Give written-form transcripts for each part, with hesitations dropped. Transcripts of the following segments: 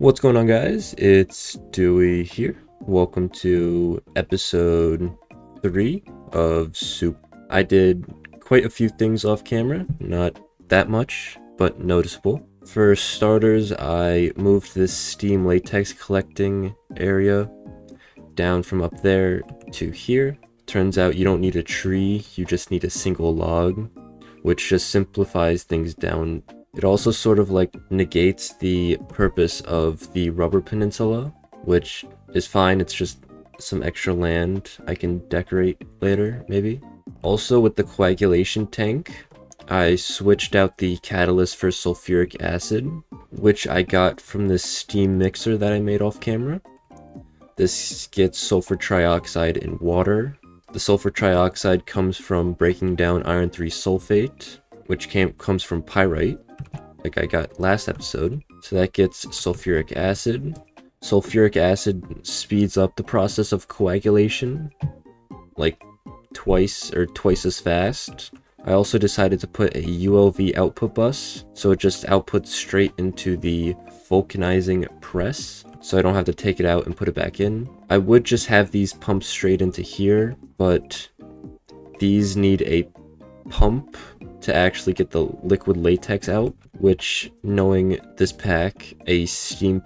What's going on, guys? It's Dewey here. Welcome to episode 3 of Soup. I did quite a few things off camera, not that much, but noticeable. For starters, I moved this steam latex collecting area down from up there to here. Turns out you don't need a tree, you just need a single log, which just simplifies things down. It also sort of like negates the purpose of the rubber peninsula, which is fine. It's just some extra land I can decorate later, maybe. Also, with the coagulation tank, I switched out the catalyst for sulfuric acid, which I got from this steam mixer that I made off camera. This gets sulfur trioxide in water. The sulfur trioxide comes from breaking down iron 3 sulfate, which comes from pyrite, like I got last episode. So that gets sulfuric acid. Sulfuric acid speeds up the process of coagulation, like twice as fast. I also decided to put a ULV output bus, so it just outputs straight into the vulcanizing press, so I don't have to take it out and put it back in. I would just have these pumped straight into here, but these need a pump to actually get the liquid latex out, which, knowing this pack, a steam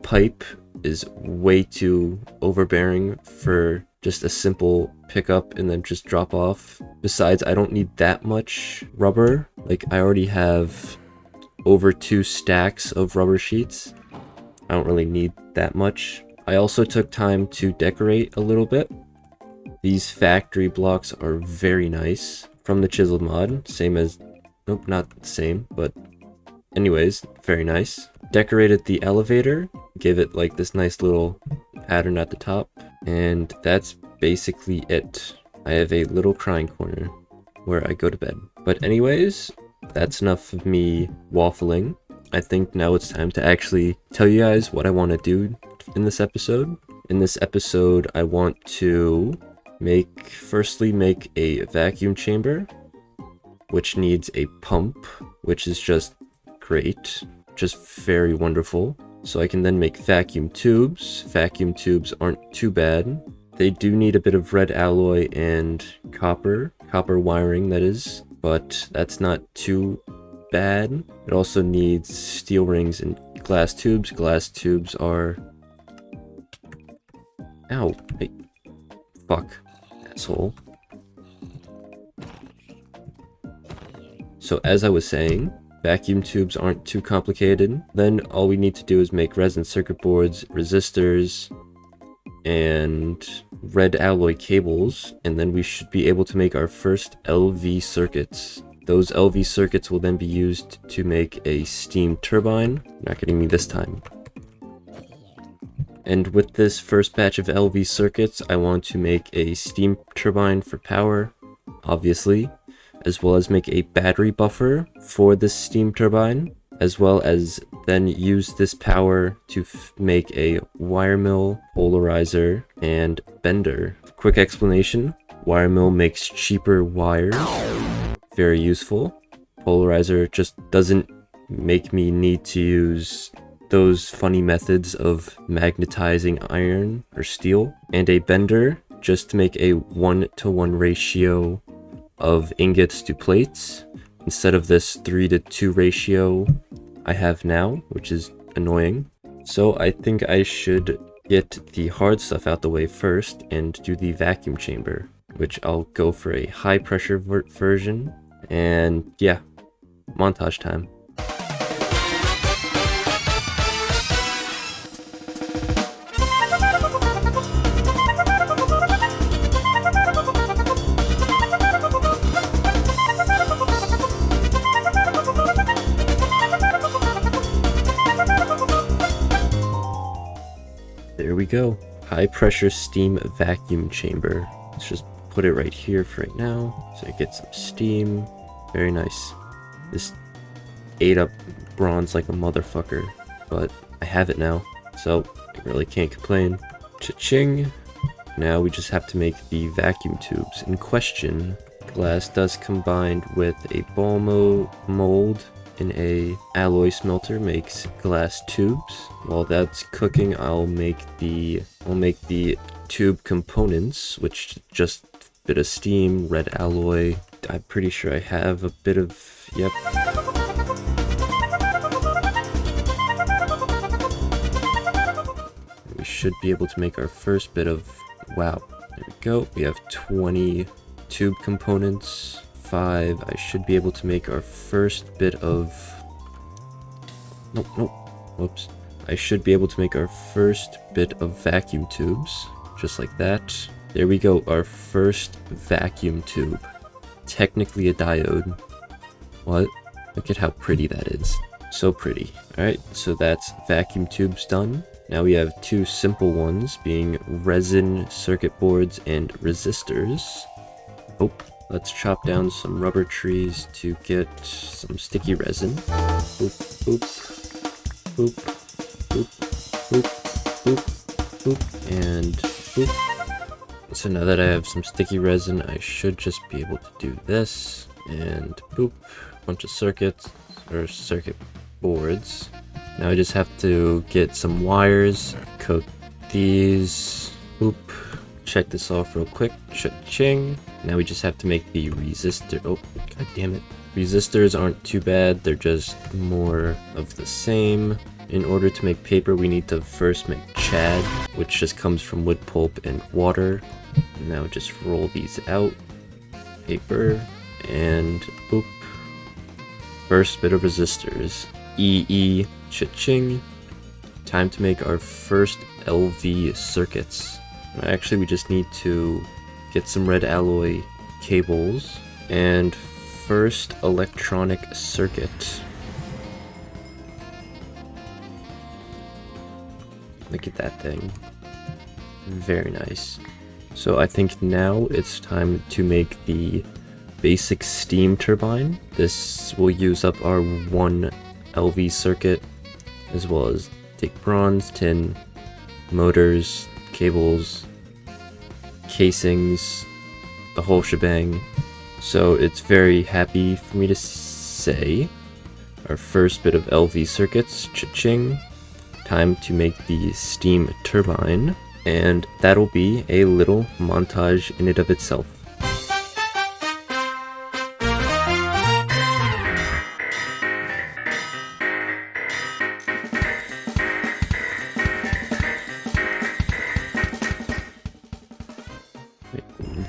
pipe is way too overbearing for just a simple pickup and then just drop off. Besides, I don't need that much rubber. Like, I already have over 2 stacks of rubber sheets. I don't really need that much. I also took time to decorate a little bit. These factory blocks are very nice from the chiseled mod, same as, nope, not the same, but anyways, very nice. Decorated the elevator, gave it like this nice little pattern at the top, and that's basically it. I have a little crying corner where I go to bed. But anyways, that's enough of me waffling. I think now it's time to actually tell you guys what I want to do in this episode. In this episode, I want to firstly make a vacuum chamber, which needs a pump, which is just great, just very wonderful. So I can then make vacuum tubes. Vacuum tubes aren't too bad. They do need a bit of red alloy and copper wiring, that is, but that's not too bad. It also needs steel rings and glass tubes. Glass tubes are... Ow, hey, fuck. Asshole. So as I was saying, vacuum tubes aren't too complicated. Then all we need to do is make resin circuit boards, resistors, and red alloy cables, and then we should be able to make our first LV circuits. Those LV circuits will then be used to make a steam turbine. Not getting me this time. And with this first batch of LV circuits, I want to make a steam turbine for power, obviously, as well as make a battery buffer for this steam turbine, as well as then use this power to make a wire mill, polarizer, and bender. Quick explanation: wire mill makes cheaper wires, very useful. Polarizer just doesn't make me need to use those funny methods of magnetizing iron or steel. And a bender, just to make a 1-to-1 ratio of ingots to plates, instead of this 3-to-2 ratio I have now, which is annoying. So I think I should get the hard stuff out the way first and do the vacuum chamber, which I'll go for a high pressure version. And yeah, montage time. There we go. High pressure steam vacuum chamber. Let's just put it right here for right now, so it gets some steam. Very nice. This ate up bronze like a motherfucker, but I have it now, so I really can't complain. Cha-ching! Now we just have to make the vacuum tubes in question. Glass dust combined with a ball mold in a alloy smelter makes glass tubes. While that's cooking, I'll make the tube components, which just a bit of steam, red alloy. I'm pretty sure I have a bit of, yep. We should be able to make our first bit of, wow, there we go. We have 20 tube components, 5. I should be able to make our first bit of, nope, whoops. I should be able to make our first bit of vacuum tubes, just like that. There we go, our first vacuum tube. Technically a diode. What? Look at how pretty that is. So pretty. Alright, so that's vacuum tubes done. Now we have 2 simple ones, being resin circuit boards and resistors. Oh, let's chop down some rubber trees to get some sticky resin. Boop, boop, boop, boop, boop, boop, boop, and boop. So now that I have some sticky resin, I should just be able to do this, and boop, bunch of circuits, or circuit boards. Now I just have to get some wires, coat these, boop, check this off real quick, cha-ching. Now we just have to make the resistor, oh, god damn it. Resistors aren't too bad, they're just more of the same. In order to make paper, we need to first make chad, which just comes from wood pulp and water. Now just roll these out, paper, and boop. First bit of resistors, EE, cha-ching. Time to make our first LV circuits. Actually, we just need to get some red alloy cables, and first electronic circuit. Look at that thing. Very nice. So I think now it's time to make the basic steam turbine. This will use up our 1 LV circuit, as well as take bronze, tin, motors, cables, casings, the whole shebang. So it's very happy for me to say our first bit of LV circuits, cha-ching. Time to make the steam turbine, and that'll be a little montage in and of itself.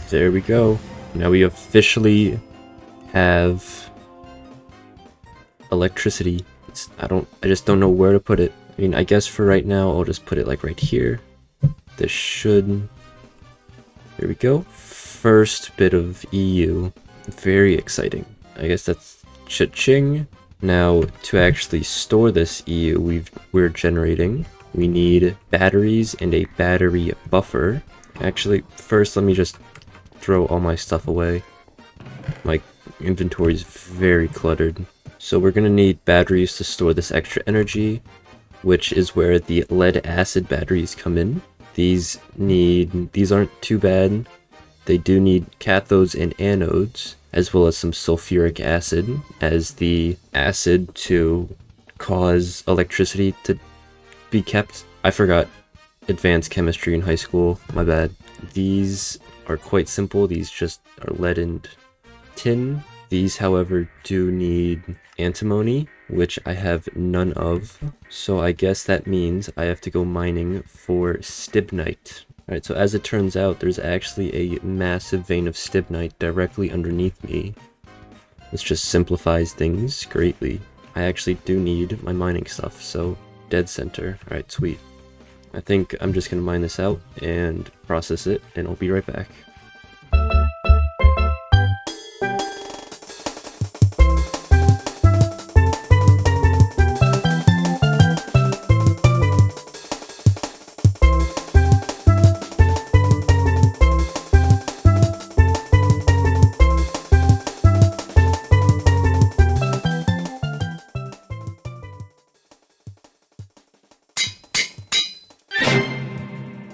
There we go. Now we officially have electricity. I just don't know where to put it. I mean, I guess for right now, I'll just put it like right here. This should, there we go. First bit of EU, very exciting. I guess that's cha-ching. Now to actually store this EU we're generating, we need batteries and a battery buffer. Actually, first let me just throw all my stuff away. My inventory is very cluttered. So we're gonna need batteries to store this extra energy, which is where the lead acid batteries come in. These aren't too bad. They do need cathodes and anodes, as well as some sulfuric acid as the acid to cause electricity to be kept. I forgot advanced chemistry in high school, my bad. These are quite simple. These just are lead and tin. These, however, do need antimony, which I have none of. So I guess that means I have to go mining for stibnite. Alright, so as it turns out, there's actually a massive vein of stibnite directly underneath me. This just simplifies things greatly. I actually do need my mining stuff, so dead center. Alright, sweet. I think I'm just gonna mine this out and process it, and I'll be right back.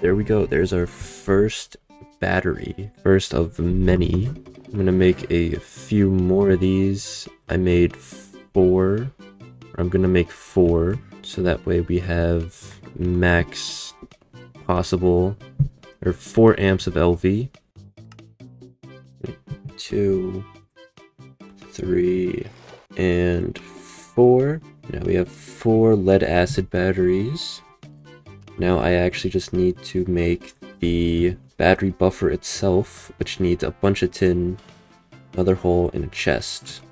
There we go, there's our first battery. First of many. I'm gonna make a few more of these. I made 4. I'm gonna make 4, so that way we have max possible, or 4 amps of LV. 2, 3, and 4. Now we have 4 lead acid batteries. Now I actually just need to make the battery buffer itself, which needs a bunch of tin, another hole, and a chest.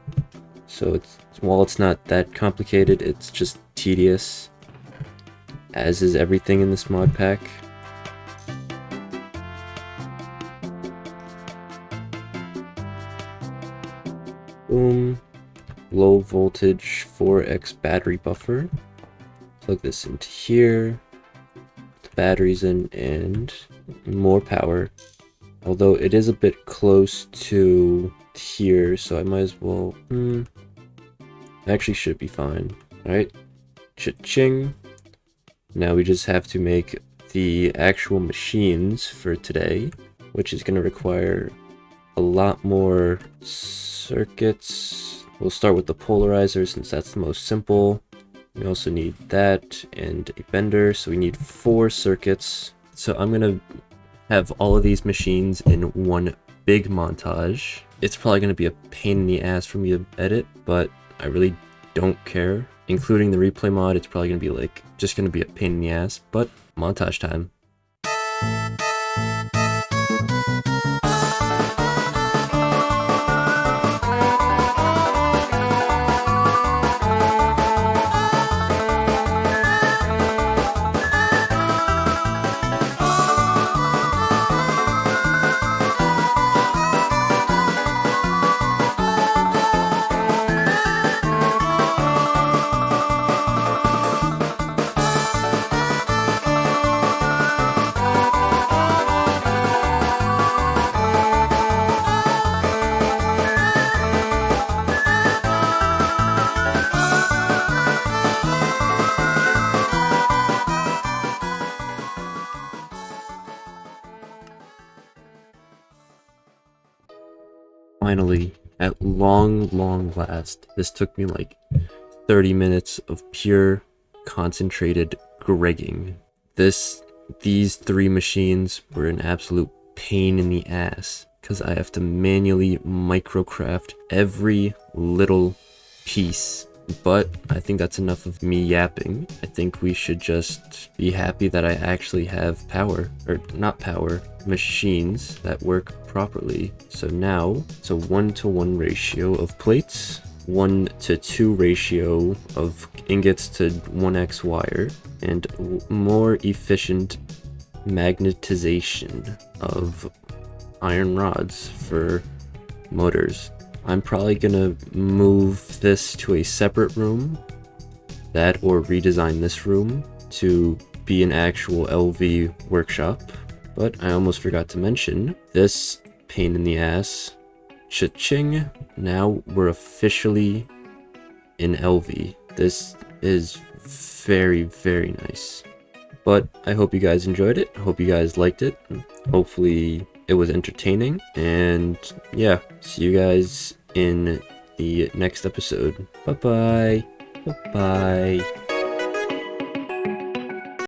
So while it's not that complicated, it's just tedious, as is everything in this mod pack. Boom. Low voltage 4x battery buffer. Plug this into here. Put the batteries in, and more power. Although it is a bit close to here, so I might as well... Actually should be fine. Alright. Cha-ching. Now we just have to make the actual machines for today, which is going to require a lot more circuits. We'll start with the polarizer since that's the most simple. We also need that and a bender, so we need 4 circuits. So I'm going to have all of these machines in one big montage. It's probably going to be a pain in the ass for me to edit, but I really don't care. Including the replay mod, it's probably going to be like, just going to be a pain in the ass, but montage time. Finally, at long last, this took me like 30 minutes of pure concentrated gregging. These 3 machines were an absolute pain in the ass because I have to manually microcraft every little piece. But I think that's enough of me yapping. I think we should just be happy that I actually have power, or not power, machines that work properly. So now it's a 1-to-1 ratio of plates, 1-to-2 ratio of ingots to 1x wire, and more efficient magnetization of iron rods for motors. I'm probably gonna move this to a separate room, that or redesign this room to be an actual LV workshop. But I almost forgot to mention this pain in the ass. Cha-ching! Now we're officially in LV. This is very nice. But I hope you guys enjoyed it. I hope you guys liked it. Hopefully it was entertaining. And yeah, see you guys in the next episode. Bye-bye. Bye-bye.